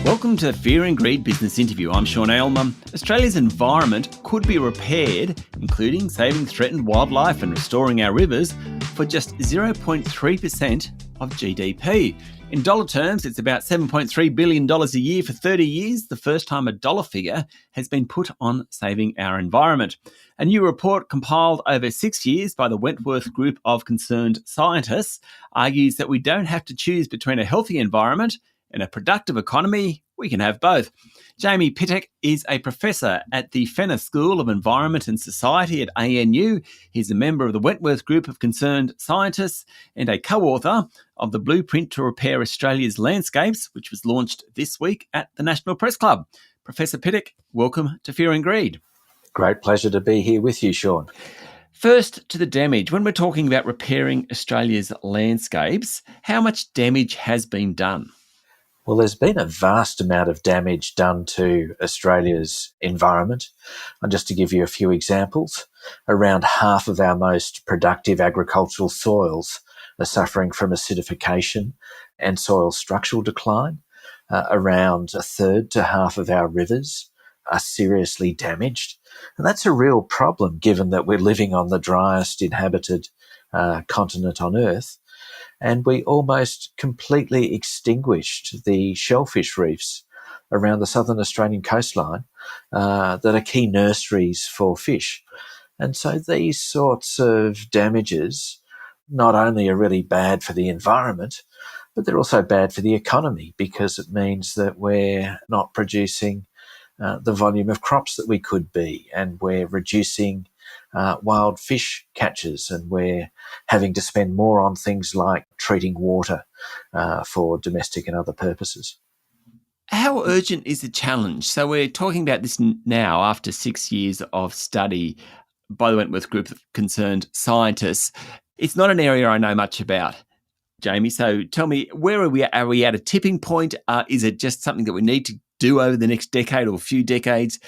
Welcome to the Fear and Greed Business Interview. I'm Sean Aylmer. Australia's environment could be repaired, including saving threatened wildlife and restoring our rivers, for just 0.3% of GDP. In dollar terms, it's about $7.3 billion a year for 30 years, the first time a dollar figure has been put on saving our environment. A new report compiled over 6 years by the Wentworth group of concerned scientists argues that we don't have to choose between a healthy environment and a productive economy. We can have both. Jamie Pittock is a professor at the Fenner School of Environment and Society at ANU. He's a member of the Wentworth Group of Concerned Scientists and a co-author of the Blueprint to Repair Australia's Landscapes, which was launched this week at the National Press Club. Professor Pittock, welcome to Fear and Greed. Great pleasure to be here with you, Sean. First, to the damage. When we're talking about repairing Australia's landscapes, how much damage has been done? Well, there's been a vast amount of damage done to Australia's environment. And just to give you a few examples, around half of our most productive agricultural soils are suffering from acidification and soil structural decline. Around a third to half of our rivers are seriously damaged. And that's a real problem given that we're living on the driest inhabited continent on Earth. And we almost completely extinguished the shellfish reefs around the southern Australian coastline that are key nurseries for fish. And so these sorts of damages not only are really bad for the environment, but they're also bad for the economy because it means that we're not producing the volume of crops that we could be, and we're reducing wild fish catches, and we're having to spend more on things like treating water for domestic and other purposes. How urgent is the challenge? So we're talking about this now after 6 years of study by the Wentworth Group of Concerned Scientists. It's not an area I know much about, Jamie. So tell me, where are we at? Are we at a tipping point? Is it just something that we need to do over the next decade or a few decades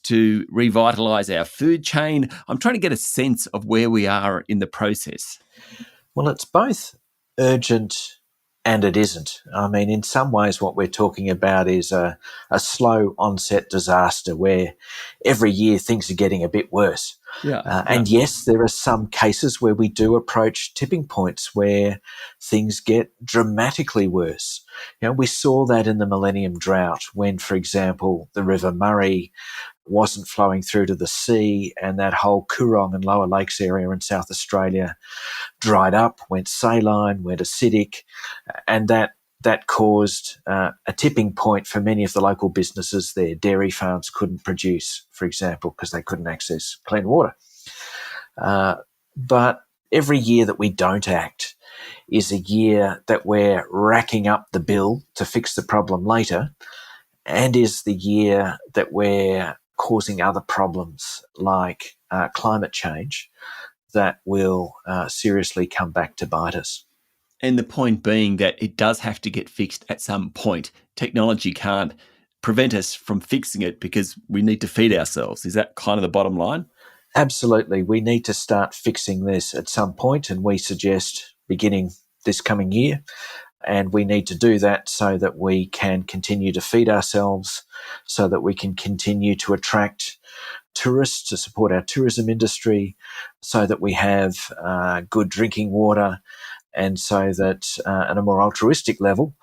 to revitalise our food chain? I'm trying to get a sense of where we are in the process. Well, it's both urgent and it isn't. I mean, in some ways, what we're talking about is a slow onset disaster where every year things are getting a bit worse. And yes, there are some cases where we do approach tipping points where things get dramatically worse. You know, we saw that in the Millennium Drought when, for example, the River Murray wasn't flowing through to the sea, and that whole Coorong and Lower Lakes area in South Australia dried up, went saline, went acidic, and that caused a tipping point for many of the local businesses there. Dairy farms couldn't produce, for example, because they couldn't access clean water. But every year that we don't act is a year that we're racking up the bill to fix the problem later, and is the year that we're causing other problems like climate change that will seriously come back to bite us. And the point being that it does have to get fixed at some point. Technology can't prevent us from fixing it because we need to feed ourselves. Is that kind of the bottom line? Absolutely. We need to start fixing this at some point, and we suggest beginning this coming year. And we need to do that so that we can continue to feed ourselves, so that we can continue to attract tourists to support our tourism industry, so that we have good drinking water, and so that at a more altruistic level,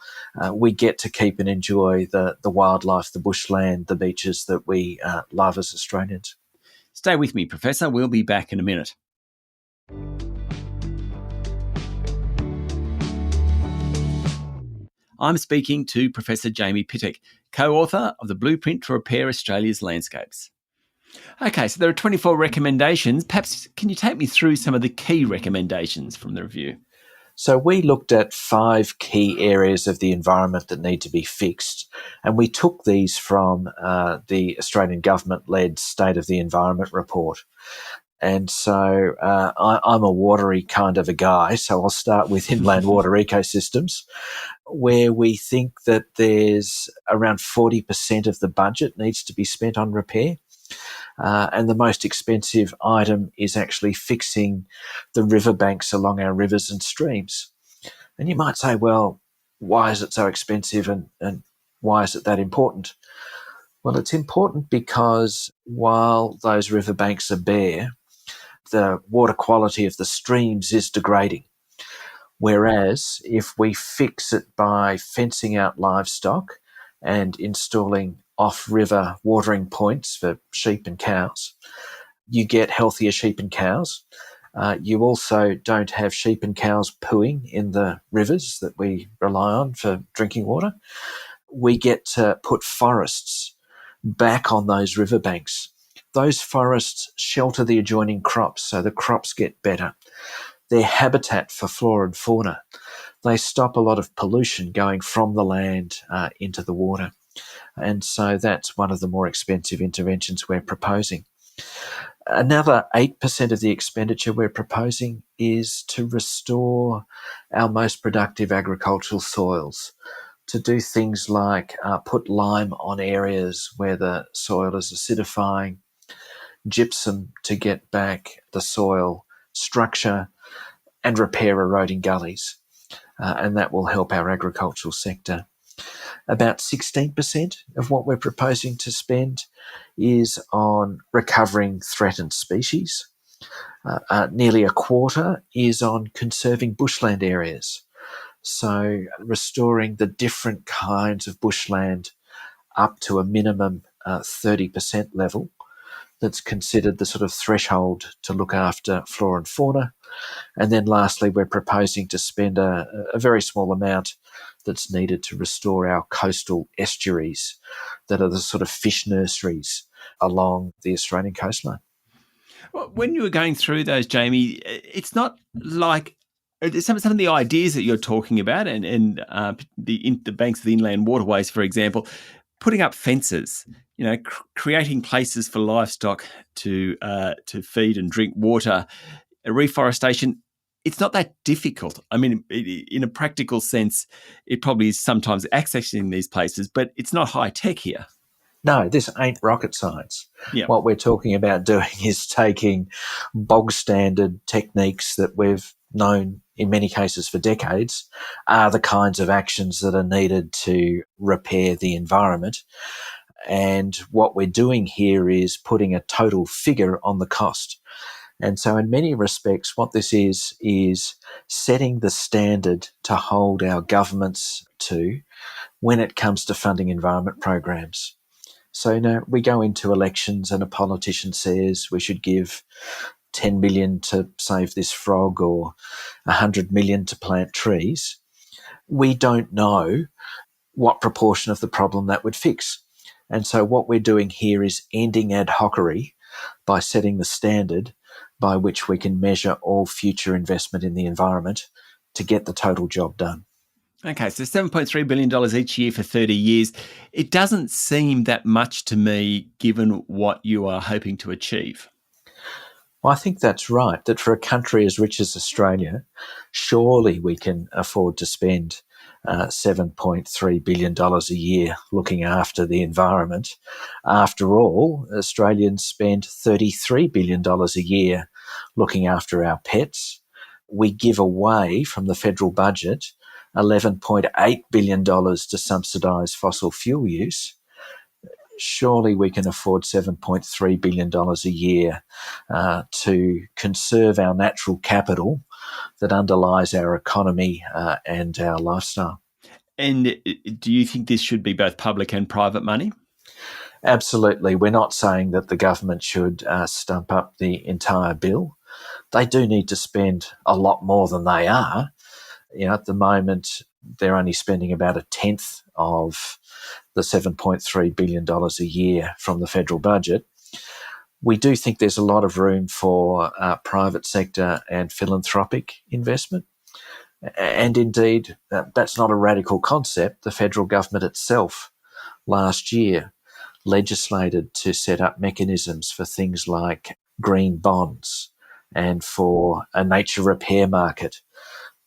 we get to keep and enjoy the wildlife, the bushland, the beaches that we love as Australians. Stay with me, Professor. We'll be back in a minute. I'm speaking to Professor Jamie Pittock, co-author of the Blueprint to Repair Australia's Landscapes. Okay, so there are 24 recommendations. Perhaps can you take me through some of the key recommendations from the review? So we looked at 5 key areas of the environment that need to be fixed, and we took these from the Australian government-led State of the Environment report. And so I'm a watery kind of a guy, so I'll start with inland water ecosystems, where we think that there's around 40% of the budget needs to be spent on repair. And the most expensive item is actually fixing the riverbanks along our rivers and streams. And you might say, well, why is it so expensive and Why is it that important? Well, it's important because while those riverbanks are bare, the water quality of the streams is degrading. Whereas if we fix it by fencing out livestock and installing off-river watering points for sheep and cows, you get healthier sheep and cows. You also don't have sheep and cows pooing in the rivers that we rely on for drinking water. We get to put forests back on those riverbanks. Those forests shelter the adjoining crops, so the crops get better. They're habitat for flora and fauna. They stop a lot of pollution going from the land into the water. And so that's one of the more expensive interventions we're proposing. Another 8% of the expenditure we're proposing is to restore our most productive agricultural soils, to do things like put lime on areas where the soil is acidifying, gypsum to get back the soil structure, and repair eroding gullies. And that will help our agricultural sector. About 16% of what we're proposing to spend is on recovering threatened species. Nearly a quarter is on conserving bushland areas. So restoring the different kinds of bushland up to a minimum 30% level that's considered the sort of threshold to look after flora and fauna. And then lastly, we're proposing to spend a very small amount that's needed to restore our coastal estuaries that are the sort of fish nurseries along the Australian coastline. Well, when you were going through those, Jamie, it's not like some of the ideas that you're talking about and the banks of the inland waterways, for example, putting up fences, creating places for livestock to feed and drink water, reforestation. It's not that difficult. I mean, in a practical sense, it probably is sometimes accessing these places, but it's not high tech here. No, this ain't rocket science. Yeah. What we're talking about doing is taking bog standard techniques that we've known in many cases for decades are the kinds of actions that are needed to repair the environment. And what we're doing here is putting a total figure on the cost. And so in many respects, what this is setting the standard to hold our governments to when it comes to funding environment programs. So, we go into elections and a politician says we should give 10 million to save this frog or 100 million to plant trees. We don't know what proportion of the problem that would fix. And so what we're doing here is ending ad hocery by setting the standard by which we can measure all future investment in the environment to get the total job done. Okay, so $7.3 billion each year for 30 years. It doesn't seem that much to me, given what you are hoping to achieve. Well, I think that's right, that for a country as rich as Australia, surely we can afford to spend $7.3 billion a year looking after the environment. After all, Australians spend $33 billion a year looking after our pets. We give away from the federal budget $11.8 billion to subsidise fossil fuel use. Surely we can afford $7.3 billion a year to conserve our natural capital that underlies our economy and our lifestyle. And do you think this should be both public and private money? Absolutely. We're not saying that the government should stump up the entire bill. They do need to spend a lot more than they are. At the moment, they're only spending about a tenth of the $7.3 billion a year from the federal budget. We do think there's a lot of room for private sector and philanthropic investment. And indeed, that's not a radical concept. The federal government itself last year legislated to set up mechanisms for things like green bonds and for a nature repair market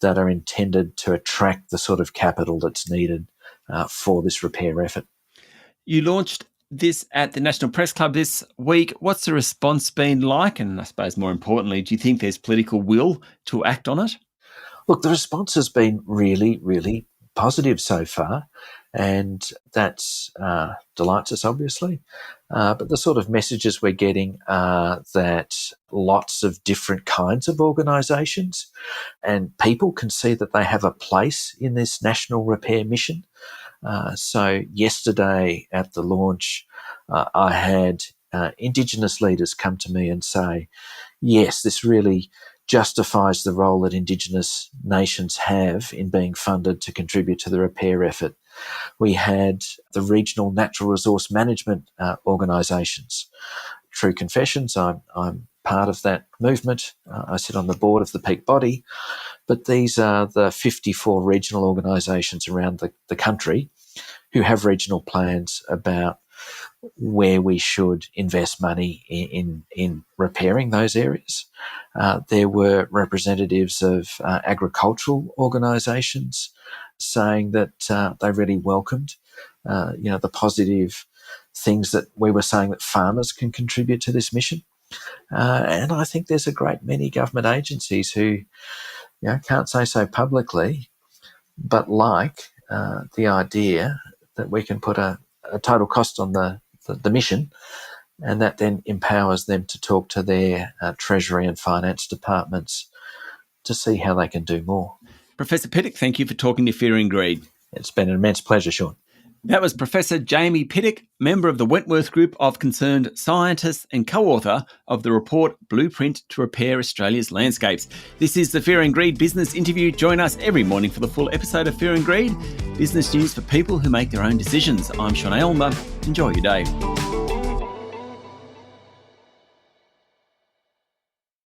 that are intended to attract the sort of capital that's needed for this repair effort. You launched this at the National Press Club this week. What's the response been like? And I suppose more importantly, do you think there's political will to act on it? Look, the response has been really, really positive so far, and that delights us, obviously. But the sort of messages we're getting are that lots of different kinds of organisations and people can see that they have a place in this national repair mission. So yesterday at the launch, I had Indigenous leaders come to me and say, yes, this really justifies the role that Indigenous nations have in being funded to contribute to the repair effort. We had the regional natural resource management organisations. True confessions, I'm part of that movement. I sit on the board of the peak body, but these are the 54 regional organisations around the country who have regional plans about where we should invest money in repairing those areas. There were representatives of agricultural organisations saying that they really welcomed, the positive things that we were saying that farmers can contribute to this mission. And I think there's a great many government agencies who, can't say so publicly, but like the idea that we can put a total cost on the mission, and that then empowers them to talk to their Treasury and Finance departments to see how they can do more. Professor Pittock, thank you for talking to Fear and Greed. It's been an immense pleasure, Sean. That was Professor Jamie Pittock, member of the Wentworth Group of Concerned Scientists and co-author of the report Blueprint to Repair Australia's Landscapes. This is the Fear and Greed Business Interview. Join us every morning for the full episode of Fear and Greed, business news for people who make their own decisions. I'm Sean Aylmer. Enjoy your day.